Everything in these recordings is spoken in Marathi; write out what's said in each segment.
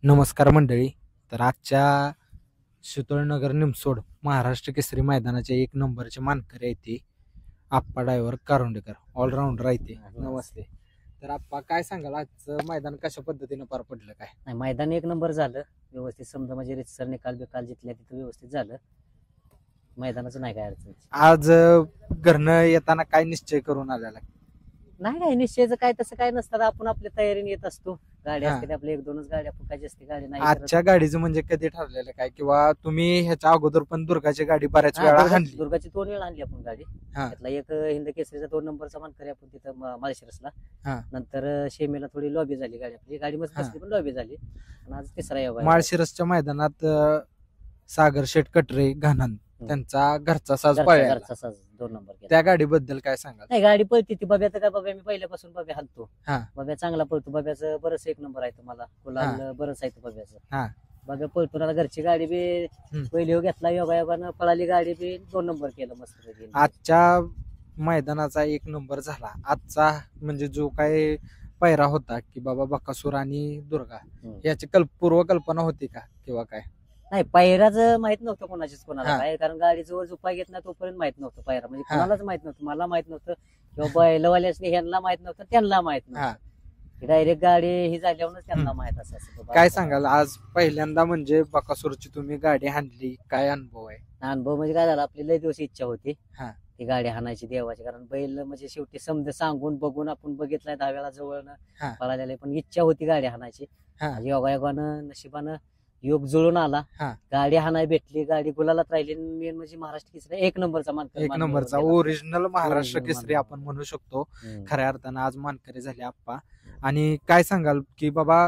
नमस्कार मंडळी. तर आजच्या शीतळनगर निमसोड महाराष्ट्र केसरी मैदानाचे एक नंबरचे मानकरी आहे ते आप्पा ड्रायव्हर कारुंडेकर, ऑलराऊंडर आहे ते. नमस्ते. तर आप्पा काय सांगाल, आजचं मैदान कशा पद्धतीने पार पडलं काय? नाही, मैदान एक नंबर झालं व्यवस्थित. समजा म्हणजे रितसर निकाल बिकाल जिथल्या तिथं व्यवस्थित झालं. मैदानाचं नाही काय अडचण. आज घरनं येताना काय निश्चय करून आलेला? नाही काय निश्चयचं काय तसं काय नसतं. आपण आपल्या तयारीने येत असतो. गाडी हा. असते आपल्या एक दोनच गाडी, आपण काय जास्ती गाडी नाही आजच्या गाडीचं म्हणजे कधी ठरलेलं काय, किंवा तुम्ही ह्याच्या अगोदर पण दुर्गाची गाडी बऱ्याच हा, वेळा दुर्गा- आणली? दुर्गाची 2 वेळा आणली आपण गाडी. हा. त्यातला एक हिंद केसरीचा 2 नंबरचा मानकरी आपण तिथं माळशिरसला. हा. नंतर शेमेला थोडी लॉबी झाली गाडी आपली. गाडी मस्त हा. बसली पण लॉबी झाली. आणि आज तिसरा योग आहे. माळशिरसच्या मैदानात सागर शेठ कटरे घाणन त्यांचा घरचा साज पाळला. घरचा साज 2 नंबर केला. त्या गाडीबद्दल काय सांगाल? नाही गाडी पळती ती. बब्याचं काय, बब्या मी पहिल्यापासून बब्या हालतो. हा. बब्या चांगला पळतो. बब्याचं बरंच एक नंबर आहे तुम्हाला. गुलाल बरंच आहे हा. बब्याचं. बब्या पळतो ना. घरची गाडी बी पहिली घेतला योगायोगानं, पळाली गाडी बी 2 नंबर केलं मस्त. आजच्या मैदानाचा एक नंबर झाला. आजचा म्हणजे जो काय पैरा होता की बाबा बकासूर आणि दुर्गा, याची पूर्वकल्पना होती का किंवा काय? नाही, पायराच माहित नव्हतं कोणाचीच कोणाला हा. काय. कारण गाडीचं वर उपाय घेत नाही तोपर्यंत माहित नव्हतं पायरा. म्हणजे हा. कोणालाच माहित नव्हतं. मला माहित नव्हतं किंवा बैलवाल्यासनी ह्यांना माहित नव्हतं, त्यांना माहित हा. नव्हतं. डायरेक्ट गाडी ही झाल्यावरच त्यांना माहित असं. काय सांगाल, आज पहिल्यांदा म्हणजे बकासूरची तुम्ही गाडी हाणली, काय अनुभव आहे? अनुभव म्हणजे काय झालं, आपली लय दिवस इच्छा होती हा. ती गाडी हाणायची देवाची. कारण बैल म्हणजे शेवटी समज सांगून बघून आपण बघितलाय 10 वेळा हा. जवळनं पळालेलं, पण इच्छा होती गाडी हाणायची. हा. योगायोगानं नशिबानं योग जुळून आला. हा. गाडी हाणाय भेटली. गाडी गुलालात राहिली. मेन म्हणजे महाराष्ट्र केसरी एक नंबरचा मानकरी. एक नंबरचा ओरिजिनल महाराष्ट्र Original केसरी मानकरी. आपण म्हणू शकतो. खऱ्या अर्थानं आज मानकरी झाले आप्पा. आणि काय सांगाल की बाबा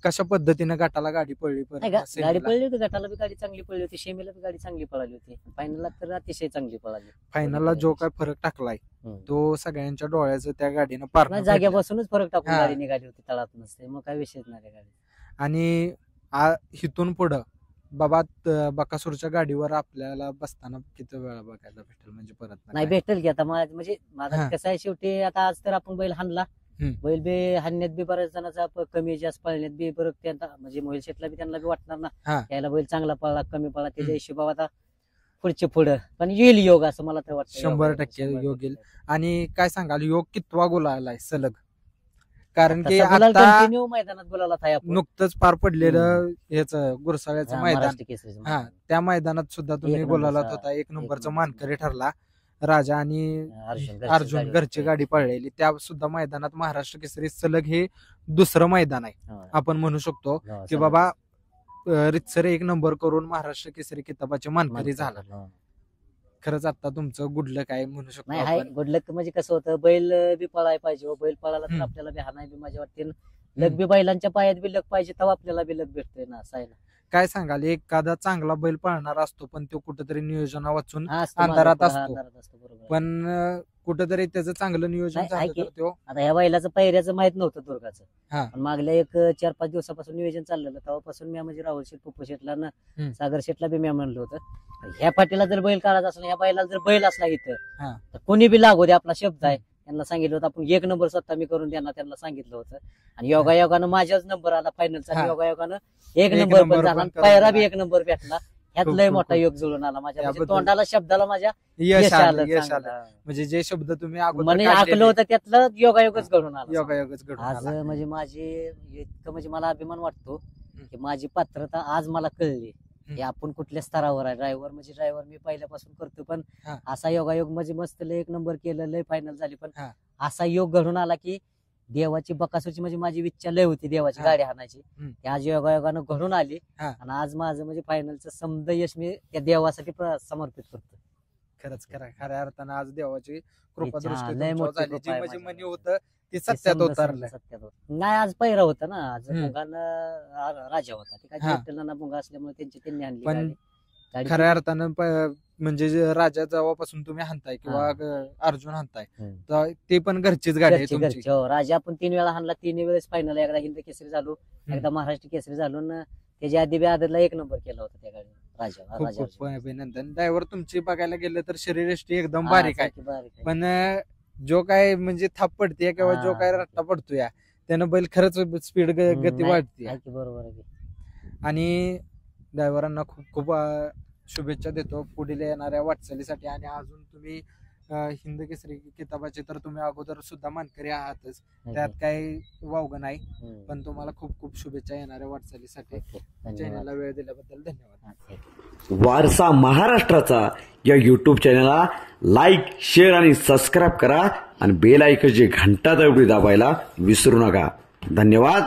कशा पद्धतीने गटाला गाडी पडली? नाही, गाडी पळली होती. गटाला बी गाडी चांगली पळली होती. शेमीला बी गाडी चांगली पळाली होती. फायनलला तर अतिशय चांगली पळाली. फायनलला जो काय फरक टाकलाय तो सगळ्यांच्या डोळ्याचं त्या गाडीनं पार नाही, जाग्यापासूनच फरक टाकून हा. गाडी निघाली होती तळात नसते. मग काय विषयच नाही त्या गाडी. आणि इथून पुढं बाबा बकासूरच्या गाडीवर आपल्याला बसताना किती वेळा बघायला भेटेल म्हणजे परत नाही भेटेल की आता म्हणजे माझा हा. कसं आहे, शेवटी आता आज तर आपण बैल हाणला. बैल बी हाणण्यात बी बऱ्याच जणांचा कमी जास्त पळण्यात बी बरं त्यांना म्हणजे मोबाईल शेटला बी त्यांना बी वाटणार हा. ना यायला बैल चांगला पळला कमी पळला त्याच्या हिशोबावर आता पुढचे पुढं पण येईल योग असं मला तर वाटतं. 100% योग येईल. आणि काय सांगाल, योग कितवा गोल आलाय सलग? कारण की आता आता कंटिन्यू मैदानात बोलायला आहे आपण. नुकतंच पार पडलेलं ह्याच गुरसाळ्याचं मैदान, महाराष्ट्र केसरीचं हा, मैदान. त्या मैदानात सुद्धा तुम्ही एक गोलालात नंबरचा- होता. एक नंबरचा नंबरचा मानकरी ठरला. राजा आणि अर्जुन घरची गाडी पळलेली त्या सुद्धा मैदानात महाराष्ट्र केसरी सलग हे दुसरं मैदान आहे हा. आपण म्हणू शकतो हा, की बाबा रितसर एक नंबर करून महाराष्ट्र केसरी किताबाचे मानकरी झाला. हा. खरंच आता तुमचं गुडलं काय म्हणू शकतो नाही हाय आपण? गुड लक म्हणजे कसं होतं, बैल बी पळाय पाहिजे. बैल पळाला तर हम्म. आपल्याला बी हाणाय बी मजा वाटते. लक बी बैलांच्या पायात बी लक पाहिजे तेव्हा आपल्याला बी लक भेटतोय ना असं आहे ना. काय सांगाल, एखादा चांगला बैल पळणार असतो पण तो कुठेतरी नियोजना वाचून हा, असतो अंधारात माझा, असतो. अंधारात असतो, बरोबर आहे. पण कुठेतरी त्याचं चांगलं नियोजन नाही, आहे झालं की. तर तो आता ह्या बैलाचं पायऱ्याचं माहित नव्हतं दुर्गाचं. हा. पण मागल्या एक 4-5 दिवसापासून नियोजन चाललेलं. तेव्हापासून मी म्हणजे राहुल शेठ, पप्पू शेठला ना सागर शेठला बी मी म्हणलं होतं, ह्या पाटीला जर बैल काढायचा असला, ह्या बैलाला जर बैल असला इथं हा. तर कोणी बी लागू दे, आपला शब्द आहे. त्यांना सांगितलं होतं आपण एक नंबर स्वतः मी करून देणार, त्यांना सांगितलं होतं. आणि योगायोगानं माझ्याच नंबर आला फायनलचा. हा. योगायोगानं एक एक नंबर नंबर पण झाला पण आणि करून पायरा दिला. बी एक नंबर भेटला. ह्यात खूप लय खूप मोठा खूप. योग जुळून आला माझ्या म्हणजे याबद्दल- तोंडाला शब्दाला माझ्या यश यश आलं, आलं यश चांगलं. आलं. म्हणजे जे शब्द तुम्ही अगोदर म्हणे काढलेले, आकलं होतं त्यातलं योगायोगच घडून आला. योगायोगच घडून आज आला. म्हणजे माझी इतकं म्हणजे मला अभिमान वाटतो की माझी पात्रता आज मला कळली की आपण कुठल्या स्तरावर आहे. ड्रायव्हर म्हणजे ड्रायव्हर मी पहिल्यापासून करतो, पण हा. असा योगायोग म्हणजे मस्त लय एक नंबर केलं, लय फायनल झाली. पण हा. असा योग घडून आला की देवाची बकासूरची म्हणजे माझी इच्छा लय होती देवाची हा. गाडी हाणायची. हम्म. आज योगायोगानं घडून आली. हा. आणि आज माझं म्हणजे फायनलचं समद यश मी त्या देवासाठी समर्पित करतो. खरंच खऱ्या अर्थानं आज देवाची कृपा इच्छा, दृष्टी लय तुमच्यावर मोठी झाली. कृपा जी आहे म्हणजे माझ्यावर. मनी होतं ते ते सत्यात समजा- उतरलं. समजा सत्यात होतं. नाही, आज पहिरा होता ना. आज हम्म. मुंगानं राजा होता. ते हा. काय ना मुंगा असल्यामुळे त्यांनी आणली पण गाडी. गाडी खऱ्या अर्थानं म्हणजे जे राजा जेव्हापासून तुम्ही हाणताय किंवा हा. अर्जुन हाणताय हम्म. तर ते पण घरचीच गाडी आहे घरची- तुमची. घरची. हो, राजा आपण 3 वेळा हाणला. 3 वेळेस फायनल. एकदा हिंद केसरी झालो, एकदा महाराष्ट्र केसरी झालो ना. त्याच्या आधी बी आदरला एक नंबर केला होता त्या गाडी राजा. खूप राजा खूप अभिनंदन. ड्रायव्हर तुमची बघायला गेलं तर शरीरयष्टी एकदम हा, बारीक आहे. सारखी बारीक आहे. पण जो काय म्हणजे थाप पडते किंवा जो हा. काय रट्टा पडतोय त्यानं बैल खरंच स्पीड गती नाही, वाढते. आहे की बरोबर आहे की. आणि ड्रायव्हरांना खूप खूप शुभेच्छा देतो पुढील येणाऱ्या वाटचालीसाठी. आणि अजून तुम्ही हिंद केसरी किताबाचे तर तुम्ही अगोदर सुद्धा मानकरी आहातच, त्यात काही वावगं नाही. पण तुम्हाला खूप खूप शुभेच्छा येणाऱ्या वाटचालीसाठी. चॅनलला वेळ दिल्याबद्दल धन्यवाद. वारसा महाराष्ट्राचा या यूट्यूब चॅनलला लाईक, शेअर आणि सबस्क्राईब करा आणि बेल आयकॉनची घंटा तेवढी दाबायला विसरू नका. धन्यवाद.